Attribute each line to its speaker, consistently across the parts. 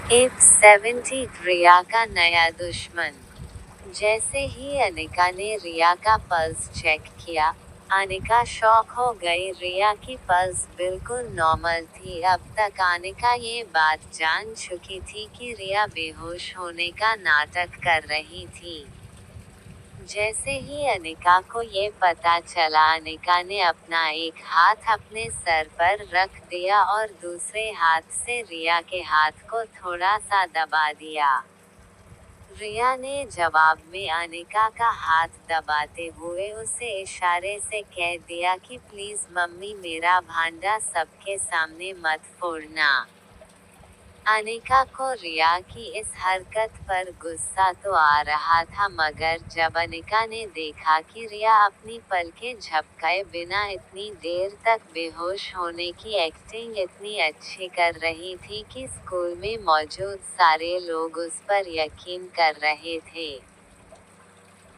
Speaker 1: F70 रिया का नया दुश्मन। जैसे ही अनिका ने रिया का पल्स चेक किया, अनिका शॉक हो गई। रिया की पल्स बिल्कुल नॉर्मल थी। अब तक अनिका ये बात जान चुकी थी कि रिया बेहोश होने का नाटक कर रही थी। जैसे ही अनिका को ये पता चला, अनिका ने अपना एक हाथ अपने सर पर रख दिया और दूसरे हाथ से रिया के हाथ को थोड़ा सा दबा दिया। रिया ने जवाब में अनिका का हाथ दबाते हुए उसे इशारे से कह दिया कि प्लीज मम्मी, मेरा भांडा सबके सामने मत फोड़ना। अनिका को रिया की इस हरकत पर गुस्सा तो आ रहा था, मगर जब अनिका ने देखा कि रिया अपनी पलकें झपकाए बिना इतनी देर तक बेहोश होने की एक्टिंग इतनी अच्छी कर रही थी कि स्कूल में मौजूद सारे लोग उस पर यकीन कर रहे थे।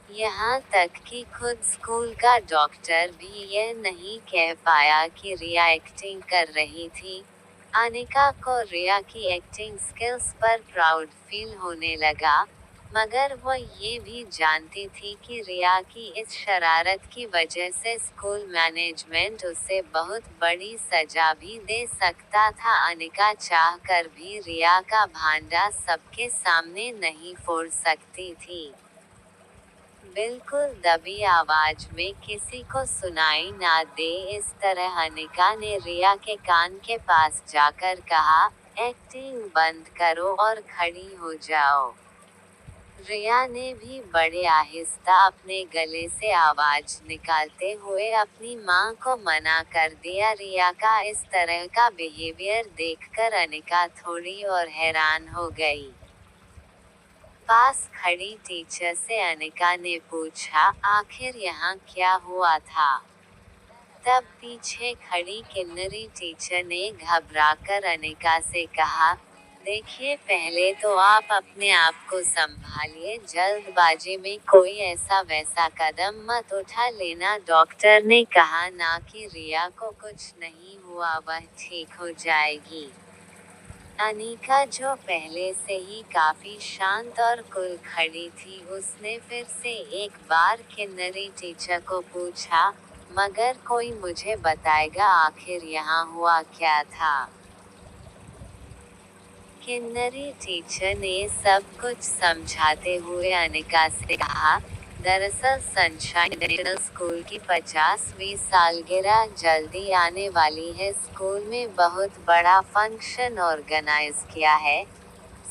Speaker 1: यहाँ तक कि खुद स्कूल का डॉक्टर भी यह नहीं कह पाया कि रिया एक्टिंग कर रही थी। अनिका को रिया की एक्टिंग स्किल्स पर प्राउड फील होने लगा, मगर वो ये भी जानती थी कि रिया की इस शरारत की वजह से स्कूल मैनेजमेंट उसे बहुत बड़ी सजा भी दे सकता था। अनिका चाह कर भी रिया का भांडा सबके सामने नहीं फोड़ सकती थी। बिल्कुल दबी आवाज में, किसी को सुनाई ना दे इस तरह अनिका ने रिया के कान के पास जाकर कहा, एक्टिंग बंद करो और खड़ी हो जाओ। रिया ने भी बड़े आहिस्ता अपने गले से आवाज निकालते हुए अपनी मां को मना कर दिया। रिया का इस तरह का बिहेवियर देखकर अनिका थोड़ी और हैरान हो गई। पास खड़ी टीचर से अनिका ने पूछा, आखिर यहाँ क्या हुआ था? तब पीछे खड़ी किन्नरी टीचर ने घबराकर अनिका से कहा, देखिए, पहले तो आप अपने आप को संभालिए, जल्दबाजी में कोई ऐसा वैसा कदम मत उठा लेना। डॉक्टर ने कहा ना कि रिया को कुछ नहीं हुआ, वह ठीक हो जाएगी। अनिका, जो पहले से ही काफी शांत और कुल खड़ी थी, उसने फिर से एक बार किन्नरी टीचर को पूछा, मगर कोई मुझे बताएगा आखिर यहाँ हुआ क्या था? किन्नरी टीचर ने सब कुछ समझाते हुए अनिका से कहा, दरअसल सनशाइन इंटरनेशनल स्कूल की 50वीं सालगिरह जल्दी आने वाली है। स्कूल में बहुत बड़ा फंक्शन ऑर्गेनाइज किया है।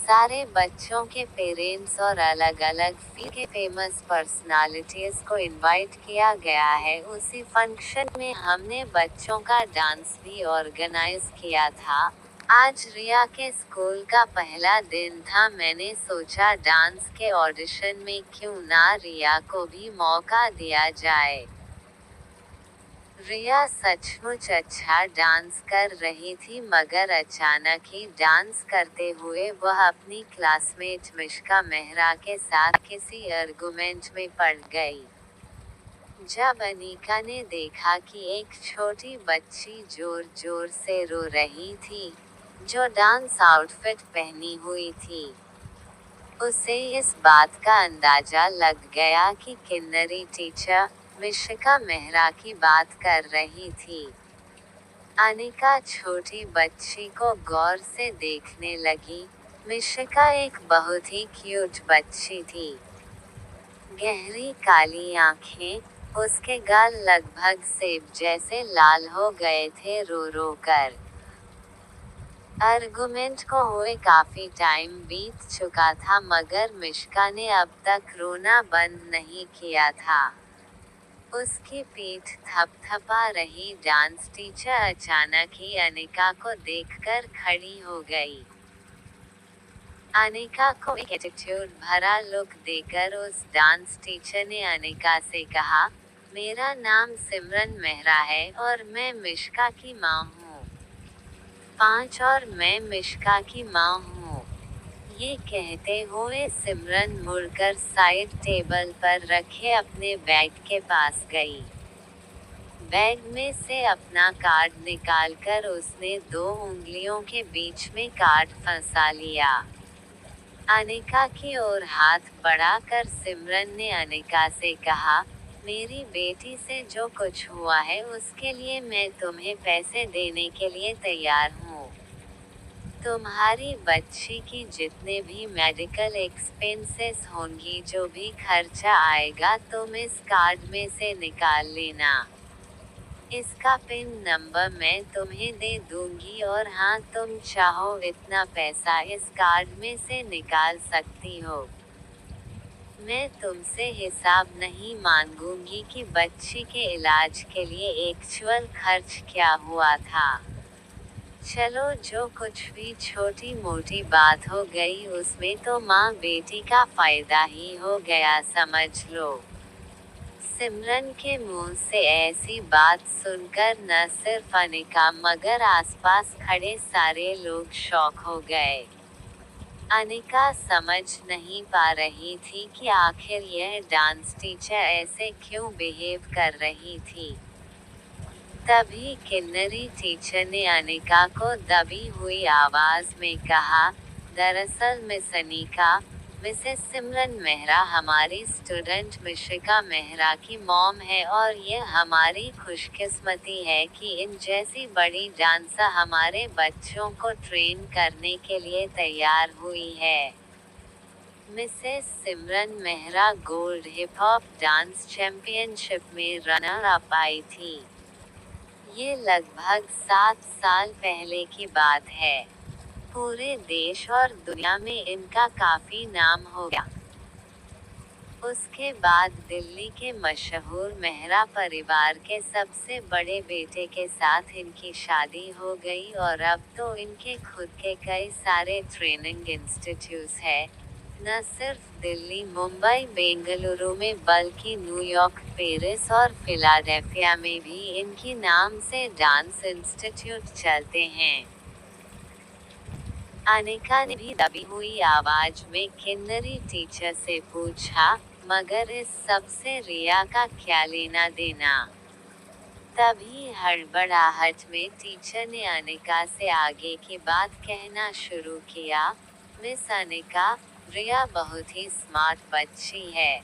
Speaker 1: सारे बच्चों के पेरेंट्स और अलग अलग फील्ड के फेमस पर्सनालिटीज को इनवाइट किया गया है। उसी फंक्शन में हमने बच्चों का डांस भी ऑर्गेनाइज किया था। आज रिया के स्कूल का पहला दिन था। मैंने सोचा डांस के ऑडिशन में क्यों ना रिया को भी मौका दिया जाए। रिया सचमुच अच्छा डांस कर रही थी, मगर अचानक ही डांस करते हुए वह अपनी क्लासमेट मिश्का मेहरा के साथ किसी आर्गुमेंट में पड़ गई। जब अनिका ने देखा कि एक छोटी बच्ची जोर जोर से रो रही थी, जो डांस आउटफिट पहनी हुई थी, उसे इस बात का अंदाजा लग गया कि किन्नरी टीचर मिश्का मेहरा की बात कर रही थी। अनिका छोटी बच्ची को गौर से देखने लगी। मिश्का एक बहुत ही क्यूट बच्ची थी। गहरी काली आंखें, उसके गाल लगभग सेब जैसे लाल हो गए थे रो रो कर। आर्गुमेंट को हुए काफी टाइम बीत चुका था, मगर मिश्का ने अब तक रोना बंद नहीं किया था। उसकी पीठ थपथपा रही डांस टीचर अचानक ही अनिका को देखकर खड़ी हो गई। अनिका को एक एटीट्यूड भरा लुक देकर उस डांस टीचर ने अनिका से कहा, मेरा नाम सिमरन मेहरा है और मैं मिश्का की माँ हूँ। 5 और मैं मिश्का की माँ हूँ। ये कहते हुए सिमरन मुड़कर साइड टेबल पर रखे अपने बैग के पास गई। बैग में से अपना कार्ड निकालकर उसने 2 उंगलियों के बीच में कार्ड फंसा लिया। अनिका की ओर हाथ बढ़ाकर सिमरन ने अनिका से कहा, मेरी बेटी से जो कुछ हुआ है उसके लिए मैं तुम्हें पैसे देने के लिए तैयार हूँ। तुम्हारी बच्ची की जितने भी मेडिकल एक्सपेंसेस होंगी, जो भी खर्चा आएगा तुम इस कार्ड में से निकाल लेना। इसका पिन नंबर मैं तुम्हें दे दूंगी और हाँ, तुम चाहो इतना पैसा इस कार्ड में से निकाल सकती हो। मैं तुमसे हिसाब नहीं मांगूंगी कि बच्ची के इलाज के लिए एक्चुअल खर्च क्या हुआ था। चलो, जो कुछ भी छोटी मोटी बात हो गई उसमें तो माँ बेटी का फायदा ही हो गया, समझ लो। सिमरन के मुंह से ऐसी बात सुनकर न सिर्फ अनिका मगर आसपास खड़े सारे लोग शॉक हो गए। अनिका समझ नहीं पा रही थी कि आखिर यह डांस टीचर ऐसे क्यों बिहेव कर रही थी। तभी किन्नरी टीचर ने अनिका को दबी हुई आवाज में कहा, दरअसल मिस अनिका, मिसेस सिमरन मेहरा हमारी स्टूडेंट मिशिका मेहरा की मॉम है और ये हमारी खुशकिस्मती है कि इन जैसी बड़ी डांसर हमारे बच्चों को ट्रेन करने के लिए तैयार हुई है। Mrs Simran Mehra gold hip hop dance championship में रनर अप आई थी। ये लगभग 7 साल पहले की बात है। पूरे देश और दुनिया में इनका काफी नाम हो गया। उसके बाद दिल्ली के मशहूर मेहरा परिवार के सबसे बड़े बेटे के साथ इनकी शादी हो गई और अब तो इनके खुद के कई सारे ट्रेनिंग इंस्टीट्यूट्स हैं, न सिर्फ दिल्ली, मुंबई, बेंगलुरु में बल्कि न्यूयॉर्क, पेरिस और फिलाडेल्फिया में भी इनकी नाम से डांस इंस्टीट्यूट चलते हैं। अनिका ने भी दबी हुई आवाज में किन्नरी टीचर से पूछा, मगर इस सब से रिया का क्या लेना देना? तभी हड़बड़ाहट में टीचर ने अनिका से आगे की बात कहना शुरू किया, मिस अनिका, रिया बहुत ही स्मार्ट बच्ची है।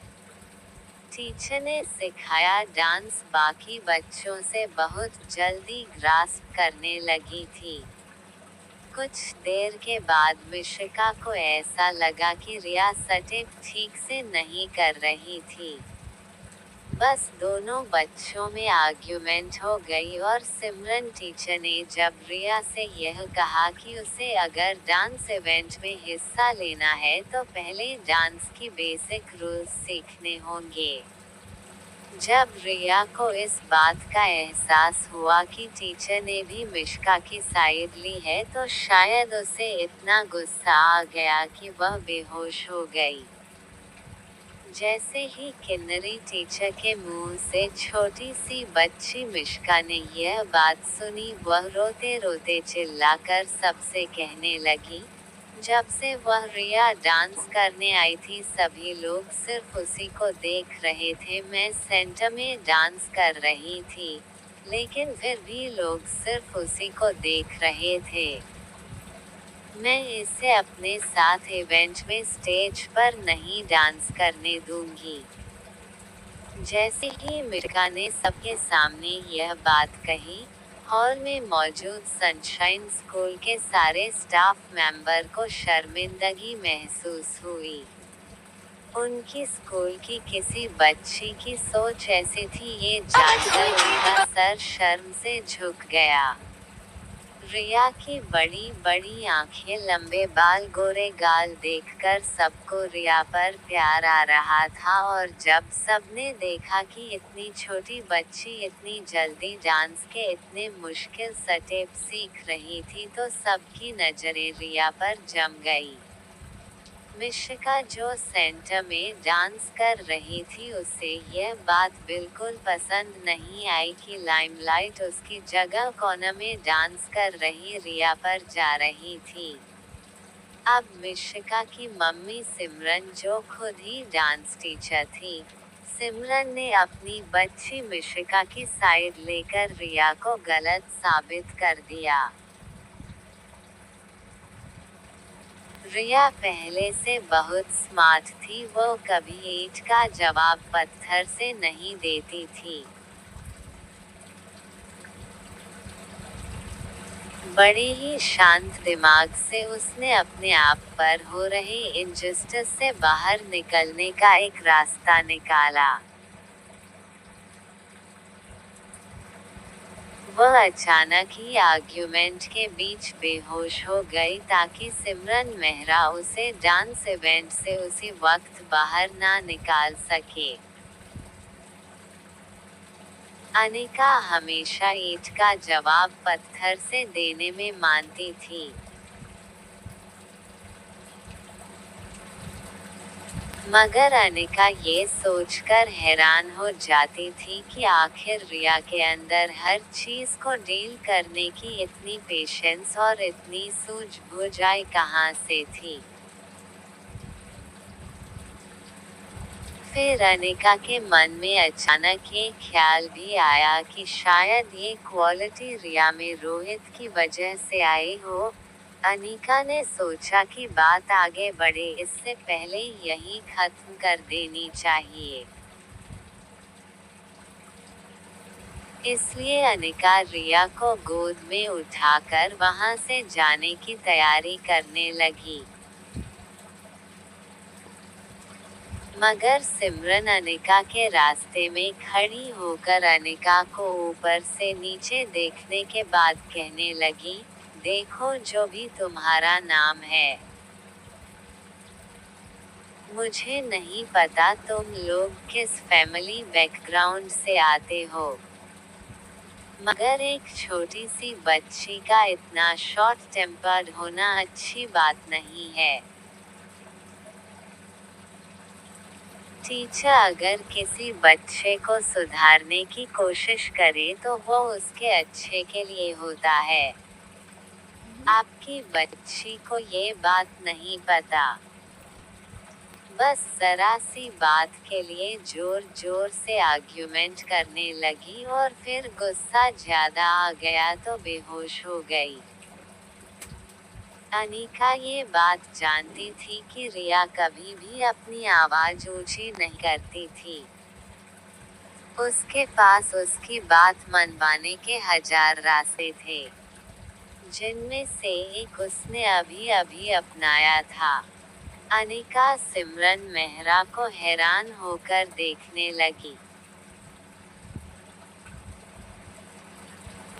Speaker 1: टीचर ने सिखाया डांस बाकी बच्चों से बहुत जल्दी ग्रास्प करने लगी थी। कुछ देर के बाद मिशिका को ऐसा लगा कि रिया स्टेप ठीक से नहीं कर रही थी। बस दोनों बच्चों में आर्ग्यूमेंट हो गई और सिमरन टीचर ने जब रिया से यह कहा कि उसे अगर डांस इवेंट में हिस्सा लेना है तो पहले डांस की बेसिक रूल्स सीखने होंगे। जब रिया को इस बात का एहसास हुआ कि टीचर ने भी मिशिका की साइड ली है तो शायद उसे इतना गुस्सा आ गया कि वह बेहोश हो गई। जैसे ही किन्नरी टीचर के मुंह से छोटी सी बच्ची मिशिका ने यह बात सुनी, वह रोते रोते चिल्लाकर सबसे कहने लगी, जब से वह रिया डांस करने आई थी सभी लोग सिर्फ उसी को देख रहे थे। मैं सेंटर में डांस कर रही थी, लेकिन फिर भी लोग सिर्फ उसी को देख रहे थे। मैं इसे अपने साथ इवेंट में स्टेज पर नहीं डांस करने दूंगी। जैसे ही मिशिका ने सबके सामने यह बात कही, हॉल में मौजूद सनशाइन स्कूल के सारे स्टाफ मेंबर को शर्मिंदगी महसूस हुई। उनकी स्कूल की किसी बच्ची की सोच ऐसी थी, ये जानकर उनका सर शर्म से झुक गया। रिया की बड़ी बड़ी आंखें, लंबे बाल, गोरे गाल देखकर सबको रिया पर प्यार आ रहा था और जब सबने देखा कि इतनी छोटी बच्ची इतनी जल्दी डांस के इतने मुश्किल स्टेप सीख रही थी तो सबकी नजरें रिया पर जम गई। मिशिका जो सेंटर में डांस कर रही थी, उसे यह बात बिल्कुल पसंद नहीं आई कि लाइमलाइट उसकी जगह कॉर्नर में डांस कर रही रिया पर जा रही थी। अब मिशिका की मम्मी सिमरन, जो खुद ही डांस टीचर थी, सिमरन ने अपनी बच्ची मिशिका की साइड लेकर रिया को गलत साबित कर दिया। रिया पहले से बहुत स्मार्ट थी, वो कभी ईंट का जवाब पत्थर से नहीं देती थी। बड़े ही शांत दिमाग से उसने अपने आप पर हो रहे इनजस्टिस से बाहर निकलने का एक रास्ता निकाला। वह अचानक ही आर्ग्यूमेंट के बीच बेहोश हो गई ताकि सिमरन मेहरा उसे डांस इवेंट से उसी वक्त बाहर ना निकाल सके। अनिका हमेशा ईंट का जवाब पत्थर से देने में मानती थी। मगर अनिका ये सोचकर हैरान हो जाती थी कि आखिर रिया के अंदर हर चीज को डील करने की इतनी पेशेंस और इतनी सूझबूझ कहाँ से थी। फिर अनिका के मन में अचानक एक ख्याल भी आया कि शायद ये क्वालिटी रिया में रोहित की वजह से आई हो। अनिका ने सोचा कि बात आगे बढ़े इससे पहले यही खत्म कर देनी चाहिए। इसलिए अनिका रिया को गोद में उठाकर वहां से जाने की तैयारी करने लगी। मगर सिमरन अनिका के रास्ते में खड़ी होकर अनिका को ऊपर से नीचे देखने के बाद कहने लगी, देखो जो भी तुम्हारा नाम है। मुझे नहीं पता तुम लोग किस फैमिली बैकग्राउंड से आते हो, मगर एक छोटी सी बच्ची का इतना शॉर्ट टेम्पर्ड होना अच्छी बात नहीं है। टीचर अगर किसी बच्चे को सुधारने की कोशिश करे तो वो उसके अच्छे के लिए होता है। आपकी बच्ची को ये बात नहीं पता। बस जरा सी बात के लिए जोर जोर से आर्ग्यूमेंट करने लगी और फिर गुस्सा ज्यादा आ गया तो बेहोश हो गई। अनिका ये बात जानती थी कि रिया कभी भी अपनी आवाज ऊंची नहीं करती थी। उसके पास उसकी बात मनवाने के हजार रास्ते थे, जिनमें से एक उसने अभी अभी अपनाया था। अनिका सिमरन मेहरा को हैरान होकर देखने लगी।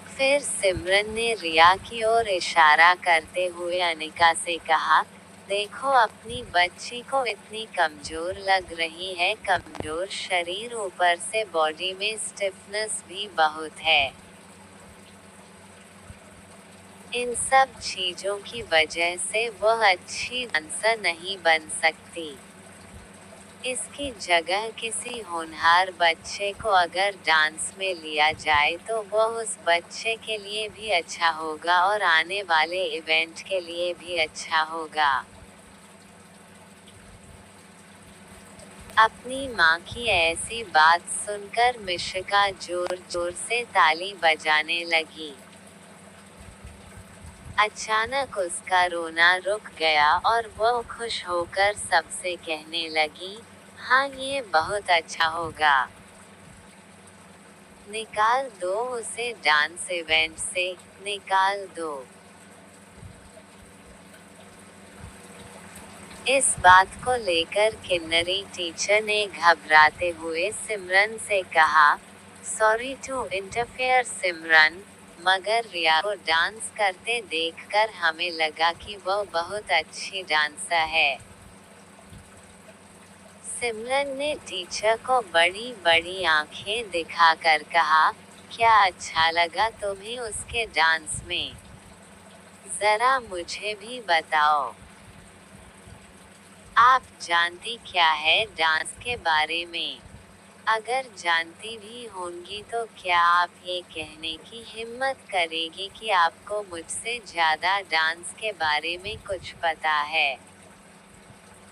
Speaker 1: फिर सिमरन ने रिया की ओर इशारा करते हुए अनिका से कहा, देखो अपनी बच्ची को इतनी कमजोर लग रही है, कमजोर शरीर ऊपर से बॉडी में स्टिफनेस भी बहुत है। इन सब चीजों की वजह से वह अच्छी डांसर नहीं बन सकती। इसकी जगह किसी होनहार बच्चे को अगर डांस में लिया जाए तो वह उस बच्चे के लिए भी अच्छा होगा और आने वाले इवेंट के लिए भी अच्छा होगा। अपनी माँ की ऐसी बात सुनकर मिशिका जोर जोर से ताली बजाने लगी। अचानक उसका रोना रुक गया और वह खुश होकर सबसे कहने लगी, हाँ ये बहुत अच्छा होगा। निकाल दो उसे डांस इवेंट से, निकाल दो। इस बात को लेकर किन्नरी टीचर ने घबराते हुए सिमरन से कहा, सॉरी टू इंटरफेयर सिमरन, मगर रिया को डांस करते देखकर हमें लगा कि वह बहुत अच्छी डांसर है। सिमरन ने टीचर को बड़ी बड़ी आंखें दिखाकर कहा, क्या अच्छा लगा तुम्हें उसके डांस में? जरा मुझे भी बताओ। आप जानती क्या है डांस के बारे में? अगर जानती भी होंगी तो क्या आप ये कहने की हिम्मत करेगी कि आपको मुझसे ज्यादा डांस के बारे में कुछ पता है?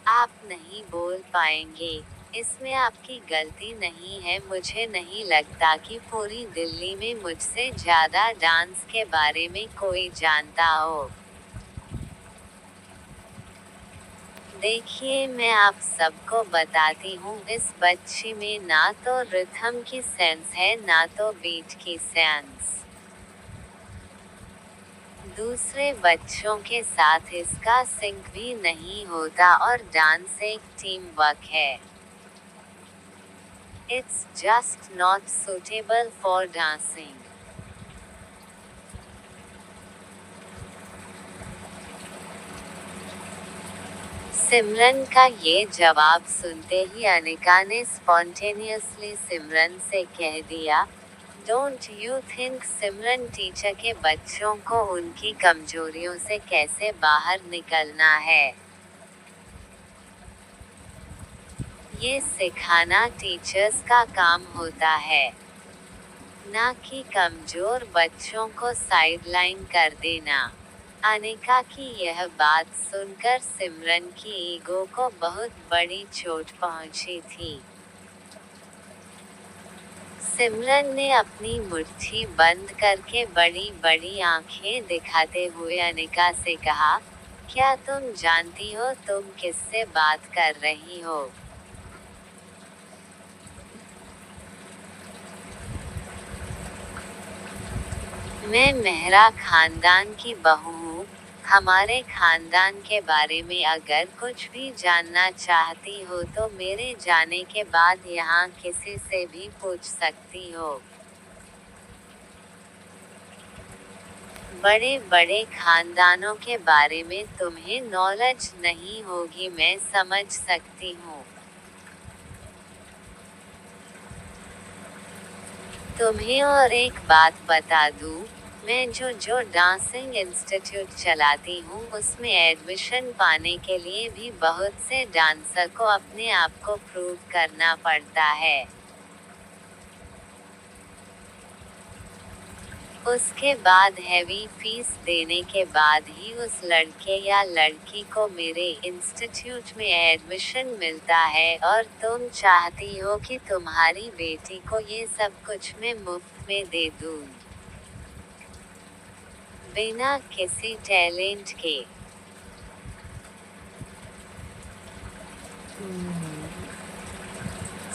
Speaker 1: आप नहीं बोल पाएंगे, इसमें आपकी गलती नहीं है। मुझे नहीं लगता कि पूरी दिल्ली में मुझसे ज़्यादा डांस के बारे में कोई जानता हो। देखिए, मैं आप सबको बताती हूँ, इस बच्ची में ना तो रिथम की सेंस है ना तो बीट की सेंस। दूसरे बच्चों के साथ इसका सिंक भी नहीं होता और डांस एक टीम वर्क है। It's just not suitable for dancing. सिमरन का ये जवाब सुनते ही अनिका ने स्पॉन्टेनियसली सिमरन से कह दिया, don't you think Simran teacher के बच्चों को उनकी कमजोरियों से कैसे बाहर निकलना है? ये सिखाना टीचर्स का काम होता है, ना कि कमजोर बच्चों को साइडलाइन कर देना। अनिका की यह बात सुनकर सिमरन की ईगो को बहुत बड़ी चोट पहुंची थी। सिमरन ने अपनी मुट्ठी बंद करके बड़ी बड़ी आंखें दिखाते हुए अनिका से कहा, क्या तुम जानती हो तुम किससे बात कर रही हो? मैं मेहरा खानदान की बहू हूँ। हमारे खानदान के बारे में अगर कुछ भी जानना चाहती हो तो मेरे जाने के बाद यहाँ किसी से भी पूछ सकती हो। बड़े बड़े खानदानों के बारे में तुम्हें नॉलेज नहीं होगी, मैं समझ सकती हूँ। तुम्हें और एक बात बता दूँ, मैं जो डांसिंग इंस्टीट्यूट चलाती हूँ उसमें एडमिशन पाने के लिए भी बहुत से डांसर को अपने आप को प्रूव करना पड़ता है। उसके बाद हैवी फीस देने के बाद ही उस लड़के या लड़की को मेरे इंस्टीट्यूट में एडमिशन मिलता है, और तुम चाहती हो कि तुम्हारी बेटी को ये सब कुछ मैं मुफ्त में दे दूँ, बिना किसी टैलेंट के।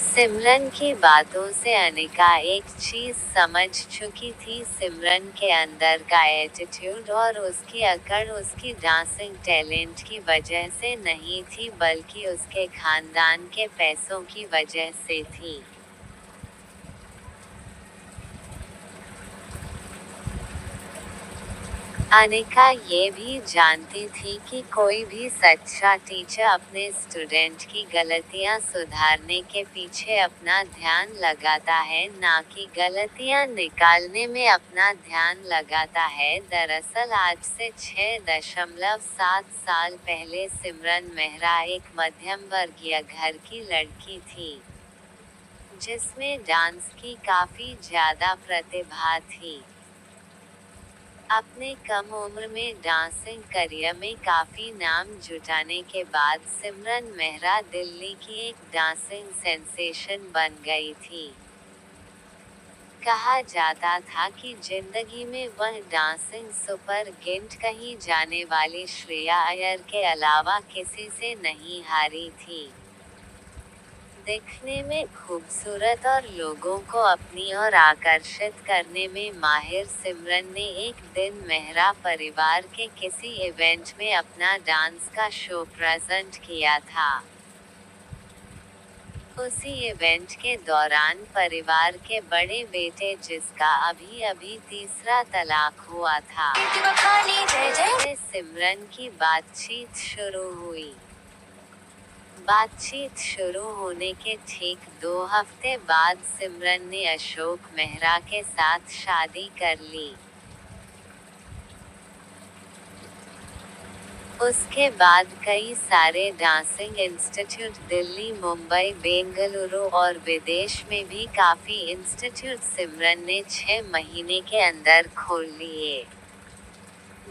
Speaker 1: सिमरन की बातों से अनिका एक चीज समझ चुकी थी, सिमरन के अंदर का एटीट्यूड और उसकी अकड़ उसकी डांसिंग टैलेंट की वजह से नहीं थी, बल्कि उसके खानदान के पैसों की वजह से थी। अनिका ये भी जानती थी कि कोई भी सच्चा टीचर अपने स्टूडेंट की गलतियां सुधारने के पीछे अपना ध्यान लगाता है, ना कि गलतियां निकालने में अपना ध्यान लगाता है। दरअसल आज से 6.7 साल पहले सिमरन मेहरा एक मध्यम वर्गीय घर की लड़की थी, जिसमें डांस की काफी ज्यादा प्रतिभा थी। अपने कम उम्र में डांसिंग करियर में काफी नाम जुटाने के बाद सिमरन मेहरा दिल्ली की एक डांसिंग सेंसेशन बन गई थी। कहा जाता था कि जिंदगी में वह डांसिंग सुपर गिंट कही जाने वाली श्रेया अय्यर के अलावा किसी से नहीं हारी थी। दिखने में खूबसूरत और लोगों को अपनी ओर आकर्षित करने में माहिर सिमरन ने एक दिन मेहरा परिवार के किसी इवेंट में अपना डांस का शो प्रेजेंट किया था। उसी इवेंट के दौरान परिवार के बड़े बेटे, जिसका अभी अभी तीसरा तलाक हुआ था, से सिमरन की बातचीत शुरू हुई। बातचीत शुरू होने के ठीक 2 हफ्ते बाद सिमरन ने अशोक मेहरा के साथ शादी कर ली। उसके बाद कई सारे डांसिंग इंस्टीट्यूट दिल्ली, मुंबई, बेंगलुरु और विदेश में भी काफी इंस्टीट्यूट सिमरन ने 6 महीने के अंदर खोल लिए।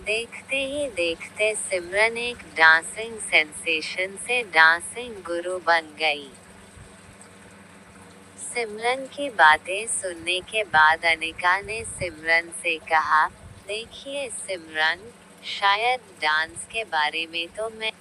Speaker 1: देखते ही देखते सिमरन एक डांसिंग सेंसेशन से डांसिंग गुरु बन गई। सिमरन की बातें सुनने के बाद अनिका ने सिमरन से कहा, देखिए सिमरन, शायद डांस के बारे में तो मैं